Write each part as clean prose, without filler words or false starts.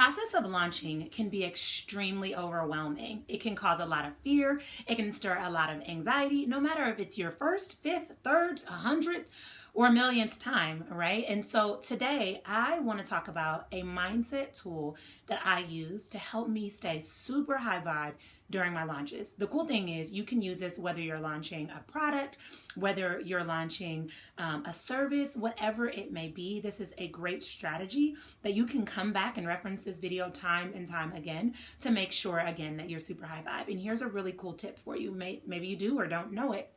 process of launching can be extremely overwhelming. It can cause a lot of fear. It can stir a lot of anxiety, no matter if it's your first, fifth, third, 100th, or millionth time, right? And so today I want to talk about a mindset tool that I use to help me stay super high vibe during my launches. The cool thing is you can use this whether you're launching a product, whether you're launching a service, whatever it may be. This is a great strategy that you can come back and reference this video time and time again to make sure, again, that you're super high vibe. And here's a really cool tip for you. Maybe you do or don't know it,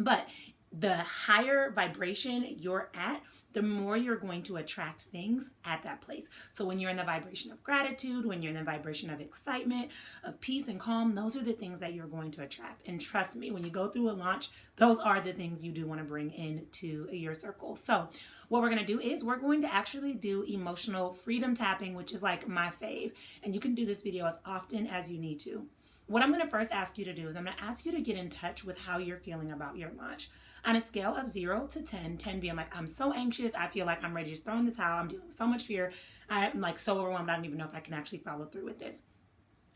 but the higher vibration you're at, the more you're going to attract things at that place. So when you're in the vibration of gratitude, when you're in the vibration of excitement, of peace and calm, those are the things that you're going to attract. And trust me, when you go through a launch, those are the things you do want to bring into your circle. So what we're going to do is we're going to actually do emotional freedom tapping, which is like my fave. And you can do this video as often as you need to. What I'm going to first ask you to do is I'm going to ask you to get in touch with how you're feeling about your launch. On a scale of 0 to 10, 10 being like, I'm so anxious, I feel like I'm ready to just throw in the towel, I'm dealing with so much fear, I'm like so overwhelmed, I don't even know if I can actually follow through with this.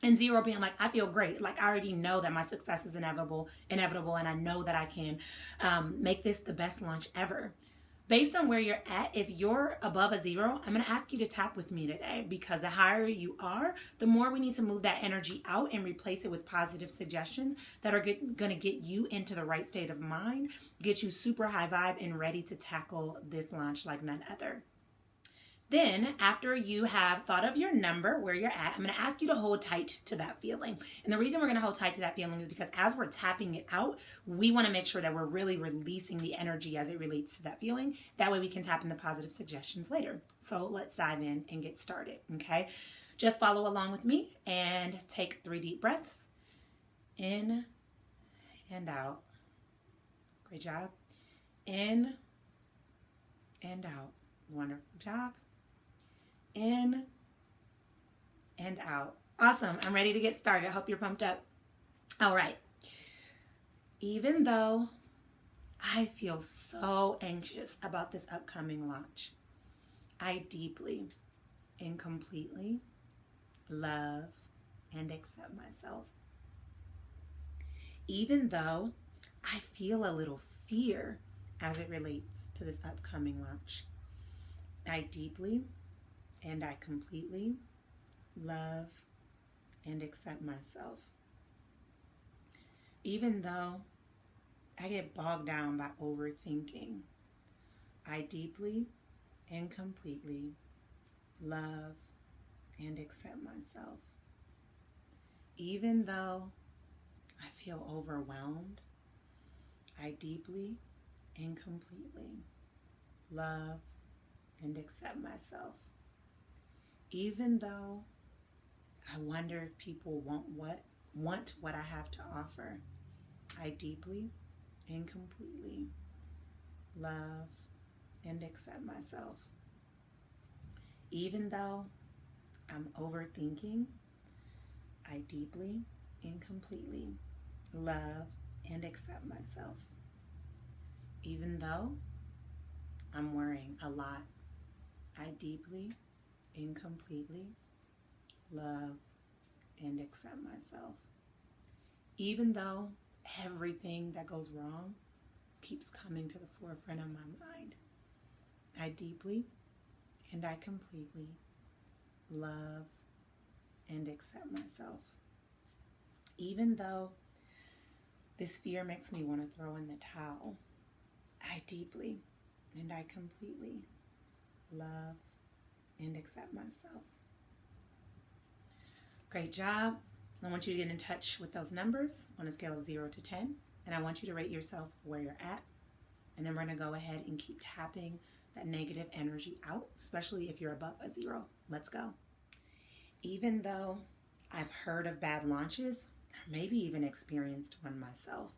And 0 being like, I feel great, like I already know that my success is inevitable, and I know that I can make this the best launch ever. Based on where you're at, if you're above a 0, I'm going to ask you to tap with me today, because the higher you are, the more we need to move that energy out and replace it with positive suggestions that are going to get you into the right state of mind, get you super high vibe and ready to tackle this launch like none other. Then, after you have thought of your number, where you're at, I'm going to ask you to hold tight to that feeling. And the reason we're going to hold tight to that feeling is because as we're tapping it out, we want to make sure that we're really releasing the energy as it relates to that feeling. That way we can tap in the positive suggestions later. So let's dive in and get started, okay? Just follow along with me and take 3 deep breaths. In and out. Great job. In and out. Wonderful job. In and out. Awesome. I'm ready to get started. I hope you're pumped up. All right. Even though I feel so anxious about this upcoming launch, I deeply and completely love and accept myself. Even though I feel a little fear as it relates to this upcoming launch, I deeply and I completely love and accept myself. Even though I get bogged down by overthinking, I deeply and completely love and accept myself. Even though I feel overwhelmed, I deeply and completely love and accept myself. Even though I wonder if people want what I have to offer, I deeply and completely love and accept myself. Even though I'm overthinking, I deeply and completely love and accept myself. Even though I'm worrying a lot, I deeply and completely love and accept myself. Even though everything that goes wrong keeps coming to the forefront of my mind, I deeply and I completely love and accept myself. Even though this fear makes me want to throw in the towel, I deeply and I completely love and accept myself. Great job. I want you to get in touch with those numbers on a scale of 0 to 10, and I want you to rate yourself where you're at. And then we're going to go ahead and keep tapping that negative energy out, especially if you're above a 0. Let's go. Even though I've heard of bad launches, or maybe even experienced one myself,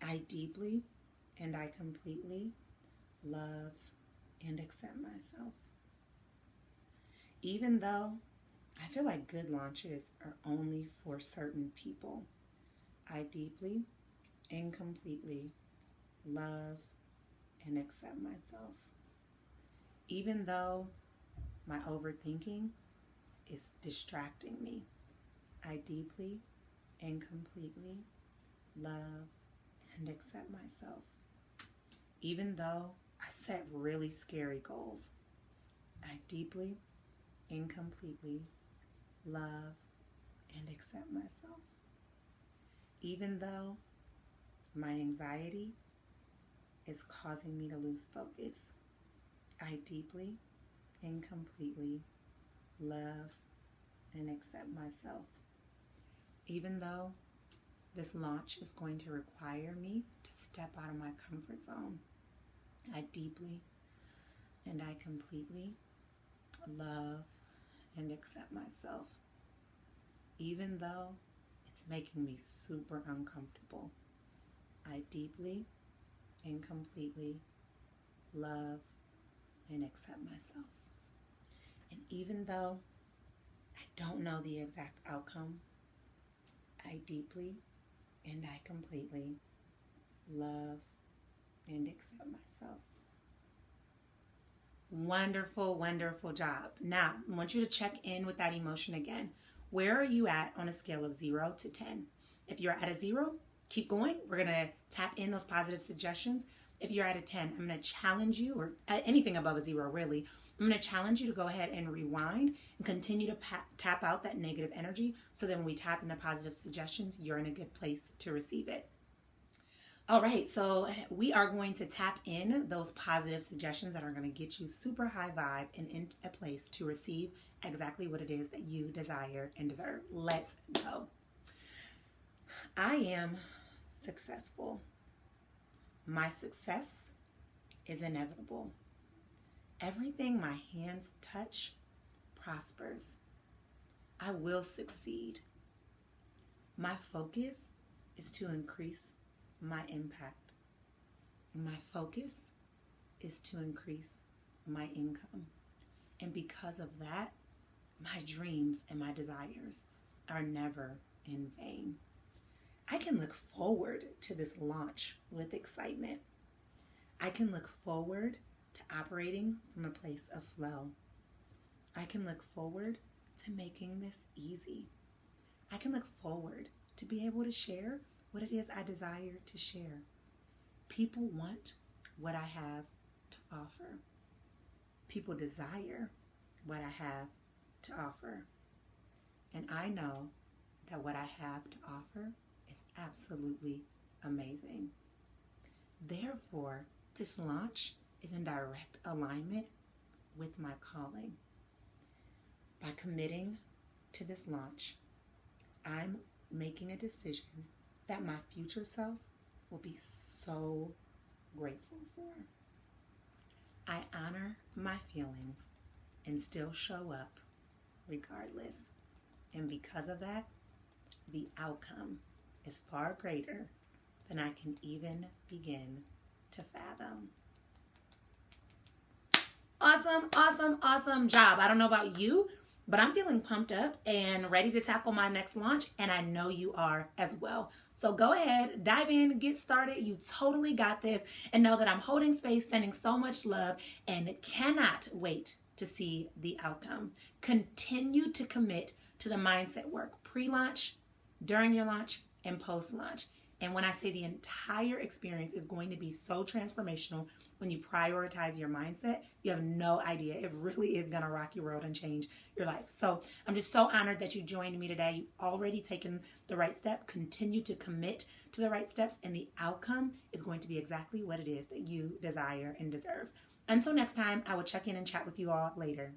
I deeply and I completely love and accept myself. Even though I feel like good launches are only for certain people, I deeply and completely love and accept myself. Even though my overthinking is distracting me. I deeply and completely love and accept myself. Even though I set really scary goals, I deeply and completely love and accept myself. Even though my anxiety is causing me to lose focus, I deeply and completely love and accept myself. Even though this launch is going to require me to step out of my comfort zone, I deeply and I completely love and accept myself. Even though it's making me super uncomfortable, I deeply and completely love and accept myself. And even though I don't know the exact outcome, I deeply and I completely love and accept myself. Wonderful, wonderful job. Now, I want you to check in with that emotion again. Where are you at on a scale of 0 to 10? If you're at a 0, keep going. We're going to tap in those positive suggestions. If you're at a 10, I'm going to challenge you, or anything above a 0 really, I'm going to challenge you to go ahead and rewind and continue to tap out that negative energy, so that when we tap in the positive suggestions, you're in a good place to receive it. All right, so we are going to tap in those positive suggestions that are going to get you super high vibe and in a place to receive exactly what it is that you desire and deserve. Let's go. I am successful. My success is inevitable. Everything my hands touch prospers. I will succeed. My focus is to increase my impact. My focus is to increase my income. And because of that, my dreams and my desires are never in vain. I can look forward to this launch with excitement. I can look forward to operating from a place of flow. I can look forward to making this easy. I can look forward to be able to share what it is I desire to share. People want what I have to offer. People desire what I have to offer. And I know that what I have to offer is absolutely amazing. Therefore, this launch is in direct alignment with my calling. By committing to this launch, I'm making a decision that my future self will be so grateful for. I honor my feelings and still show up regardless. And because of that, the outcome is far greater than I can even begin to fathom. Awesome, awesome, awesome job. I don't know about you, but I'm feeling pumped up and ready to tackle my next launch, and I know you are as well. So go ahead, dive in, get started. You totally got this, and know that I'm holding space, sending so much love, and cannot wait to see the outcome. Continue to commit to the mindset work, pre-launch, during your launch, and post-launch. And when I say the entire experience is going to be so transformational, when you prioritize your mindset, you have no idea. It really is going to rock your world and change your life. So I'm just so honored that you joined me today. You've already taken the right step. Continue to commit to the right steps, and the outcome is going to be exactly what it is that you desire and deserve. Until next time, I will check in and chat with you all later.